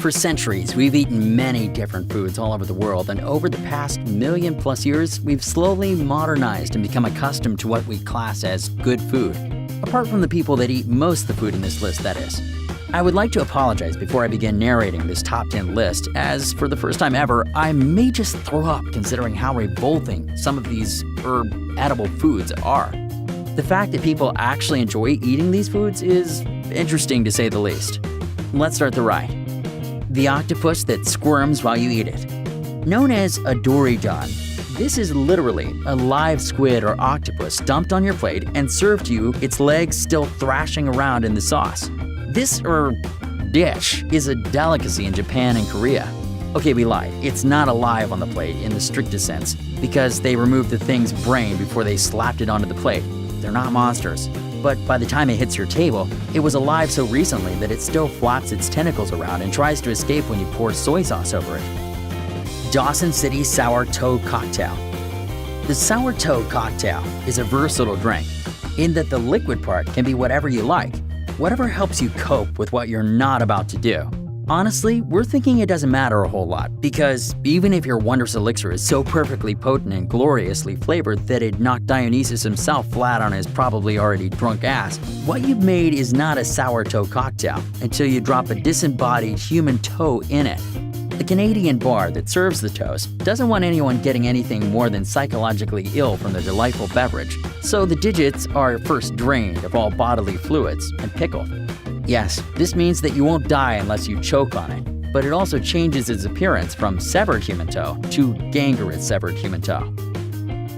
For centuries, we've eaten many different foods all over the world, and over the past million-plus years, we've slowly modernized and become accustomed to what we class as good food. Apart from the people that eat most of the food in this list, that is. I would like to apologize before I begin narrating this top 10 list, as for the first time ever, I may just throw up considering how revolting some of these edible foods are. The fact that people actually enjoy eating these foods is interesting to say the least. Let's start the ride. The octopus that squirms while you eat it. Known as a doryjan, this is literally a live squid or octopus dumped on your plate and served to you, its legs still thrashing around in the sauce. This dish is a delicacy in Japan and Korea. Okay, we lied. It's not alive on the plate in the strictest sense, because they removed the thing's brain before they slapped it onto the plate. They're not monsters. But by the time it hits your table, it was alive so recently that it still flaps its tentacles around and tries to escape when you pour soy sauce over it. Dawson City Sour Toad Cocktail. The sour toad cocktail is a versatile drink in that the liquid part can be whatever you like. Whatever helps you cope with what you're not about to do. Honestly, we're thinking it doesn't matter a whole lot, because even if your wondrous elixir is so perfectly potent and gloriously flavored that it knocked Dionysus himself flat on his probably already drunk ass, what you've made is not a sour toe cocktail until you drop a disembodied human toe in it. The Canadian bar that serves the toast doesn't want anyone getting anything more than psychologically ill from the delightful beverage, so the digits are first drained of all bodily fluids and pickled. Yes, this means that you won't die unless you choke on it, but it also changes its appearance from severed human toe to gangrenous severed human toe.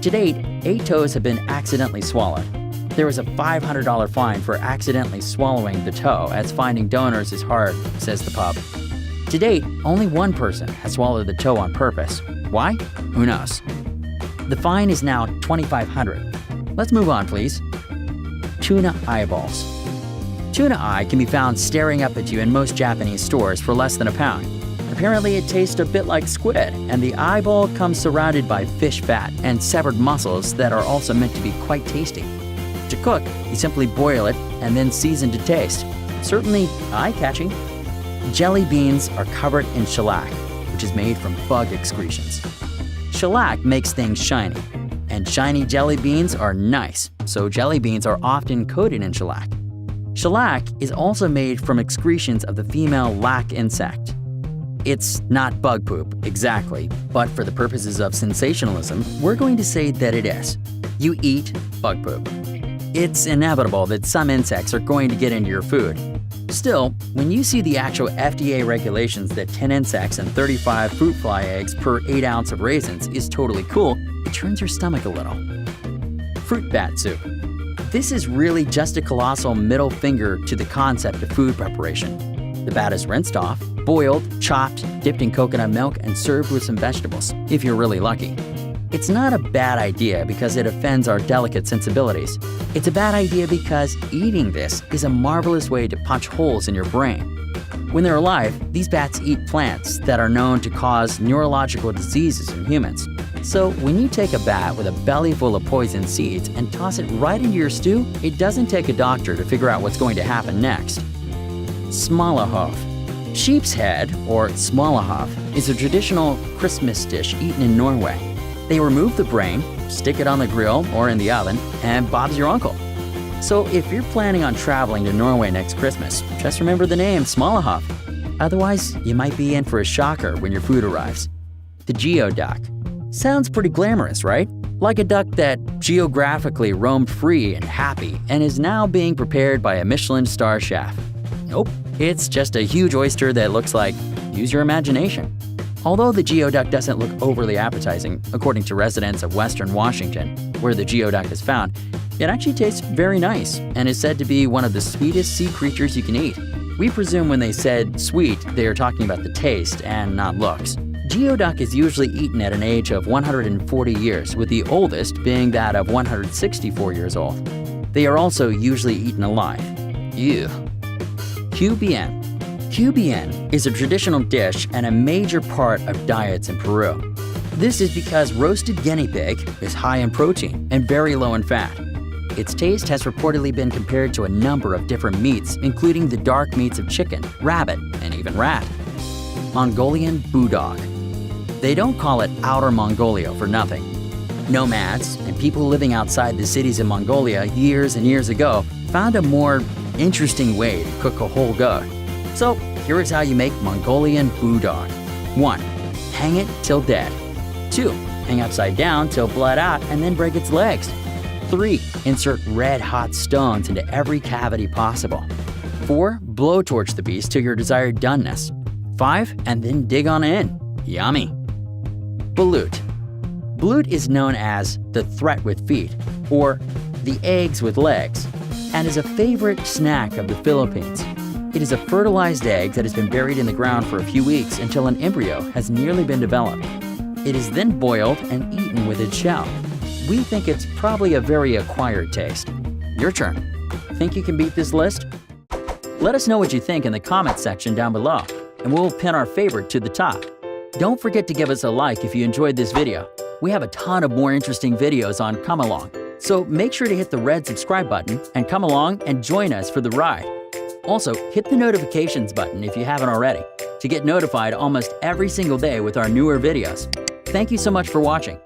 To date, 8 toes have been accidentally swallowed. There is a $500 fine for accidentally swallowing the toe, as finding donors is hard, says the pub. To date, only one person has swallowed the toe on purpose. Why? Who knows? The fine is now $2,500. Let's move on, please. Tuna eyeballs. Tuna eye can be found staring up at you in most Japanese stores for less than £1. Apparently it tastes a bit like squid, and the eyeball comes surrounded by fish fat and severed muscles that are also meant to be quite tasty. To cook, you simply boil it and then season to taste. Certainly eye-catching. Jelly beans are covered in shellac, which is made from bug excretions. Shellac makes things shiny, and shiny jelly beans are nice, so jelly beans are often coated in shellac. Shellac is also made from excretions of the female lac insect. It's not bug poop, exactly, but for the purposes of sensationalism, we're going to say that it is. You eat bug poop. It's inevitable that some insects are going to get into your food. Still, when you see the actual FDA regulations that 10 insects and 35 fruit fly eggs per 8 ounce of raisins is totally cool, it turns your stomach a little. Fruit bat soup. This is really just a colossal middle finger to the concept of food preparation. The bat is rinsed off, boiled, chopped, dipped in coconut milk, and served with some vegetables, if you're really lucky. It's not a bad idea because it offends our delicate sensibilities. It's a bad idea because eating this is a marvelous way to punch holes in your brain. When they're alive, these bats eat plants that are known to cause neurological diseases in humans. So when you take a bat with a belly full of poison seeds and toss it right into your stew, it doesn't take a doctor to figure out what's going to happen next. Smalahove. Sheep's head, or smalahove, is a traditional Christmas dish eaten in Norway. They remove the brain, stick it on the grill or in the oven, and Bob's your uncle. So if you're planning on traveling to Norway next Christmas, just remember the name Smalahove. Otherwise, you might be in for a shocker when your food arrives. The geoduck. Sounds pretty glamorous, right? Like a duck that geographically roamed free and happy and is now being prepared by a Michelin star chef. Nope, it's just a huge oyster that looks like, use your imagination. Although the geoduck doesn't look overly appetizing, according to residents of Western Washington, where the geoduck is found, it actually tastes very nice and is said to be one of the sweetest sea creatures you can eat. We presume when they said sweet, they are talking about the taste and not looks. Geoduck is usually eaten at an age of 140 years, with the oldest being that of 164 years old. They are also usually eaten alive. Ew. QBN. QBN is a traditional dish and a major part of diets in Peru. This is because roasted guinea pig is high in protein and very low in fat. Its taste has reportedly been compared to a number of different meats, including the dark meats of chicken, rabbit, and even rat. Mongolian Bulldog. They don't call it Outer Mongolia for nothing. Nomads and people living outside the cities in Mongolia years and years ago found a more interesting way to cook a whole goat. So here is how you make Mongolian Bulldog. 1. Hang it till dead. 2. Hang upside down till bled out and then break its legs. 3. Insert red-hot stones into every cavity possible. 4. Blowtorch the beast to your desired doneness. 5. And then dig on in. Yummy! Balut. Balut is known as the threat with feet, or the eggs with legs, and is a favorite snack of the Philippines. It is a fertilized egg that has been buried in the ground for a few weeks until an embryo has nearly been developed. It is then boiled and eaten with its shell. We think it's probably a very acquired taste. Your turn. Think you can beat this list? Let us know what you think in the comments section down below, and we'll pin our favorite to the top. Don't forget to give us a like if you enjoyed this video. We have a ton of more interesting videos on Come Along, so make sure to hit the red subscribe button and come along and join us for the ride. Also, hit the notifications button if you haven't already to get notified almost every single day with our newer videos. Thank you so much for watching.